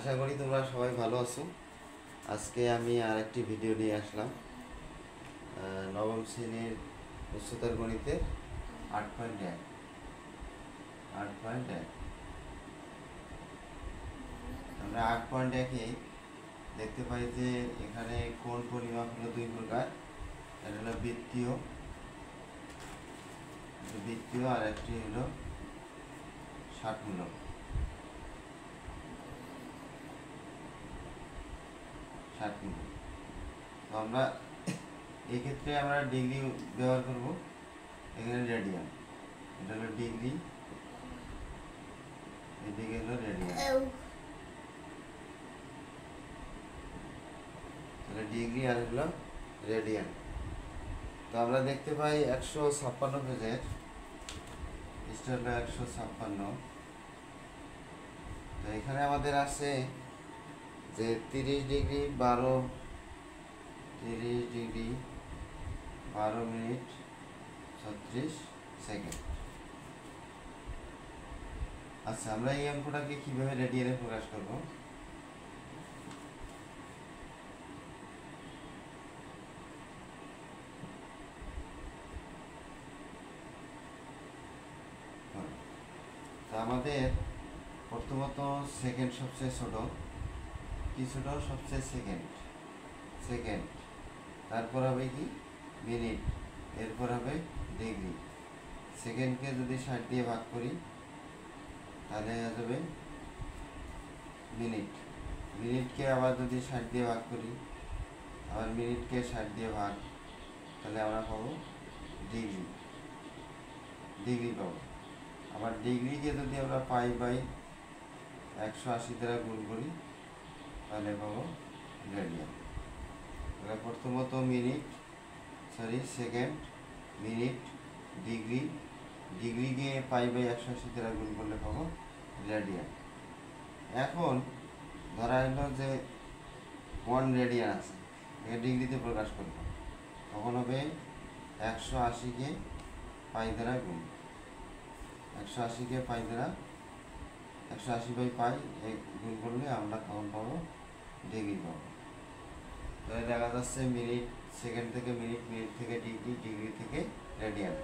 আশা করি তোমরা সবাই ভালো আছো। আজকে আমি আরেকটি ভিডিও নিয়ে আসলাম। নবম শ্রেণীর উচ্চতর গণিতের 8.1 আমরা 8.1-এ দেখতে পাই যে এখানে কোণ পরিমাপ হলো দুই প্রকার। একটা হলো বৃত্তীয় আর একটি হলো ষাটমূলক। তো আমরা এই ক্ষেত্রে আমরা ডিগ্রি ব্যবহার করব। এখানে রেডিয়ান, এটা হলো ডিগ্রি, এদিকে হলো রেডিয়ান। তাহলে ডিগ্রি আর হলো রেডিয়ান। তো আমরা দেখতে পাই 156 পেজের পৃষ্ঠা হলো 156। তো এখানে আমাদের আছে যে 30 ডিগ্রি 12 মিনিট 36 সেকেন্ড। আচ্ছা, আমরা এই অঙ্কটাকে কিভাবে রেডিয়ানে প্রকাশ করব? তো আমাদের প্রথমত সেকেন্ড সবচেয়ে ছোট, কি ছোট? সবচেয়ে সেকেন্ড। তারপর হবে কি? মিনিট, এরপর হবে ডিগ্রি। সেকেন্ডকে যদি 60 দিয়ে ভাগ করি তাহলে হয়ে যাবে মিনিট। মিনিটকে আবার যদি 60 দিয়ে ভাগ করি, আবার মিনিটকে 60 দিয়ে ভাগ, তাহলে আমরা পাবো ডিগ্রি পাবো। আবার ডিগ্রিকে যদি আমরা পাই বাই 180 দ্বারা গুণ করি তাহলে পাবো রেডিয়ান। তাহলে প্রথমত সেকেন্ড, মিনিট, ডিগ্রিকে পাই বাই 180 দ্বারা গুণ করলে পাবো রেডিয়ান। এখন ধরা হলো যে 1 রেডিয়ান আছে, একে ডিগ্রিতে প্রকাশ করবো, তখন হবে 180-কে পাই দ্বারা গুণ, 180-কে পাই দ্বারা 180 বাই পাই গুণ করলে আমরা তখন পাবো ডিগ্রি পাবো। তাহলে দেখা যাচ্ছে মিনিট, সেকেন্ড থেকে মিনিট, মিনিট থেকে ডিগ্রি, ডিগ্রি থেকে রেডিয়ান,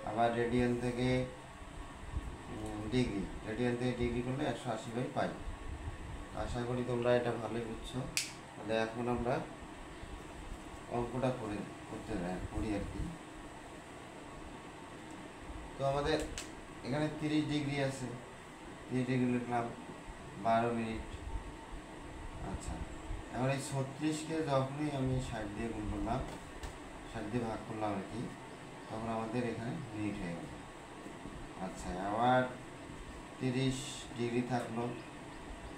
আবার রেডিয়ান থেকে ডিগ্রি করলে 180 বাই পাই। আশা করি তোমরা এটা ভালোই বুঝছো। তাহলে এখন আমরা অঙ্কটা করি আর কি। তো আমাদের এখানে 30 ডিগ্রি আছে, 30 ডিগ্রি লিখলাম 12 মিনিট। আচ্ছা, এখন এই 36-কে যখনই আমি 60 দিয়ে গুণ করলাম, 60 দিয়ে ভাগ করলাম আর কি, তখন আমাদের এখানে মিনিট হয়ে গেল। আচ্ছা, আবার 30 ডিগ্রি থাকলো।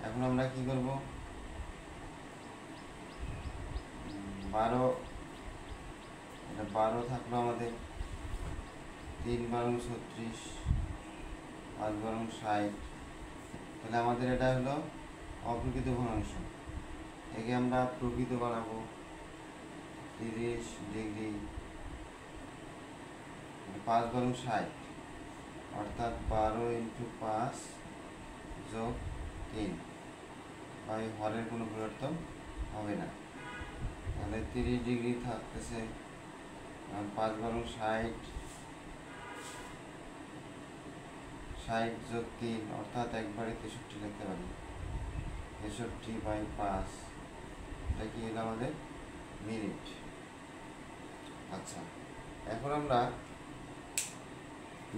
এখন আমরা কি করব? 12 থাকলো আমাদের, 3 বারং 36, 5 বারং 60। তাহলে আমাদের এটা হলো অপ্রকৃত ভগ্নাংশ, একে আমরা প্রকৃত বানাবো। 30 ডিগ্রি 5 বারং 60, অর্থাৎ 12 × 5 যোগ 3, বা এই হরের কোনো পরিবর্তন হবে না। তাহলে 30 ডিগ্রি থাকতেছে 5 বারং 60, 60 যোগ 3, অর্থাৎ একবারে 63 লিখতে পারি। 63/5, এটা কি হলো আমাদের মিনিট। আচ্ছা, এখন আমরা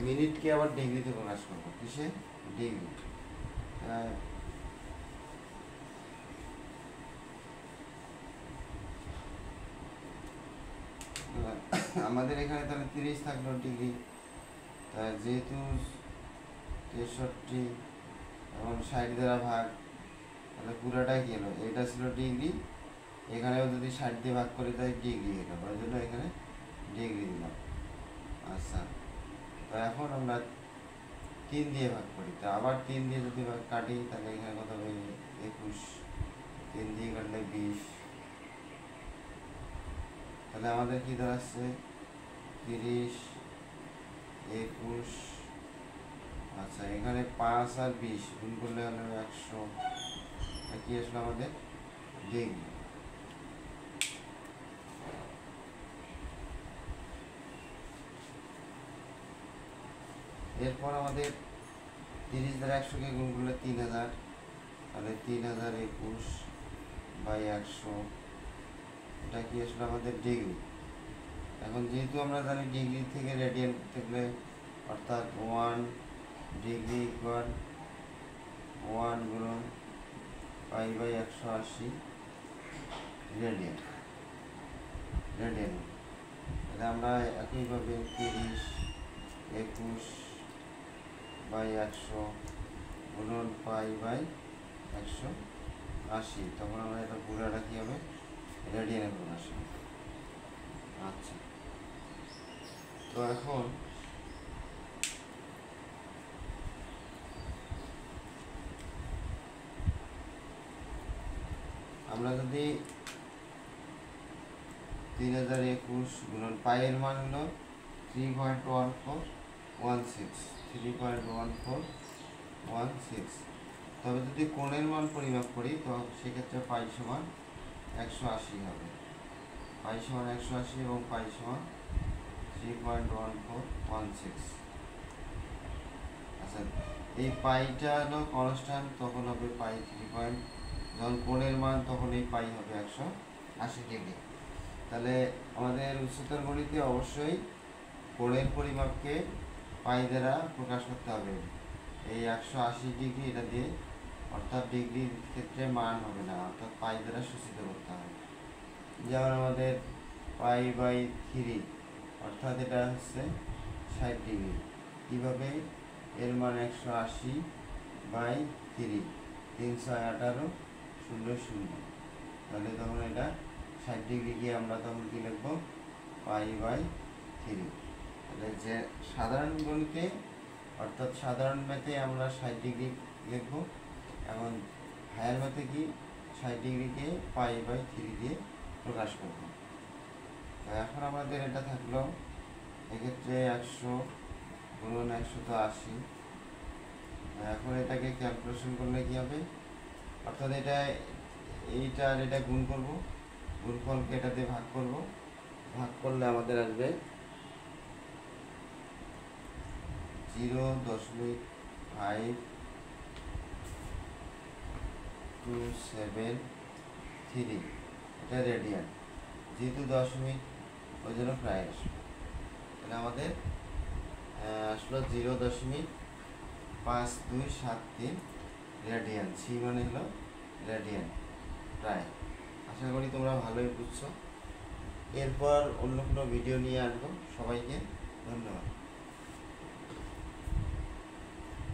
মিনিটকে আবার ডিগ্রিতে প্রকাশ করবো। কিসে? ডিগ্রি। আমাদের এখানে তাহলে 30 থাকলো ডিগ্রি, যেহেতু 63 এবং 60 দ্বারা ভাগ, তাহলে পুরোটাই কি হলো? এটা ছিল ডিগ্রি, এখানেও যদি 60 দিয়ে ভাগ করে তাই ডিগ্রি হলো, ওই জন্য এখানে ডিগ্রি দিলাম। আচ্ছা, তো এখন আমরা 3 দিয়ে ভাগ করি, তো আবার 3 দিয়ে যদি ভাগ কাটি তাহলে এখানে কত হবে? 21, 3 দিয়ে কাটলে 20। তাহলে আমাদের কি দাঁড়াচ্ছে? 30, 21। আচ্ছা, এখানে 5 আর 20 গুণ করলে হলো 100, এটা কি আসলে আমাদের ডিগ্রি। এরপর আমাদের 30 দ্বারা 100কে গুণ করলে 3000, তাহলে 3021/100, এটা কি আসলে আমাদের ডিগ্রি। এখন যেহেতু আমরা জানি ডিগ্রি থেকে রেডিয়ান থাকলে, অর্থাৎ 1 ডিগ্রি ইকুয়াল 1 গুণন π/180 রেডিয়ান। তাহলে আমরা একইভাবে 3021/100 গুণন π/180, তখন আমরা এটা পুরাটা কী হবে, রেডিয়ানে প্রকাশ হবে। আচ্ছা, তো এখন আমরা যদি 3021 গুণন পায়ের মান হলো 3.1416, তবে যদি কোণের মান পরিমাপ করি তো সেক্ষেত্রে পাই সমান 180 হবে। পাই সমান 180 এবং পাই সমান 3.1416। আচ্ছা, এই পাইটা হলো কনস্ট্যান্ট, তখন হবে পাই 3. যখন কোণের মান তখন এই পাই হবে 180 ডিগ্রি। তাহলে আমাদের উচ্চতর গণিতে অবশ্যই কোণের পরিমাপকে পাই দ্বারা প্রকাশ করতে হবে। এই 180 ডিগ্রি এটা দিয়ে, অর্থাৎ ডিগ্রির ক্ষেত্রে মান হবে না, অর্থাৎ পাই দ্বারা সূচিত করতে হবে। যেমন আমাদের π/3, অর্থাৎ এটা হচ্ছে 60 ডিগ্রি। কীভাবে? এর মান 180/3, 318 0 তাহলে তখন এটা 60 ডিগ্রি গিয়ে আমরা তখন কী লিখবো, π/3। তাহলে যে সাধারণ গণিতে, অর্থাৎ সাধারণ ম্যাথে আমরা 60 ডিগ্রি লিখবো, এবং হায়ার ম্যাথে কি 60 ডিগ্রিকে π/3 দিয়ে প্রকাশ করব। তো এখন আমাদের এটা থাকলো, এক্ষেত্রে 100 গুণন 180। এখন এটাকে ক্যালকুলেশন করলে কী হবে, অর্থাৎ এইটা আর এটা গুণ করব, গুণফলকে এটা দিয়ে ভাগ করব, ভাগ করলে আমাদের আসবে 0.5273, এটা রেডিয়ান, যেহেতু দশমিক ওই জন্য প্রায় আসবে। তাহলে আমাদের আসলো 0.5273 রেডিয়ান। সি মানে হলো রেডিয়ান প্রায়। আশা করি তোমরা ভালোই বুঝছো। এরপর অন্য কোনো ভিডিও নিয়ে আসবো। সবাইকে ধন্যবাদ।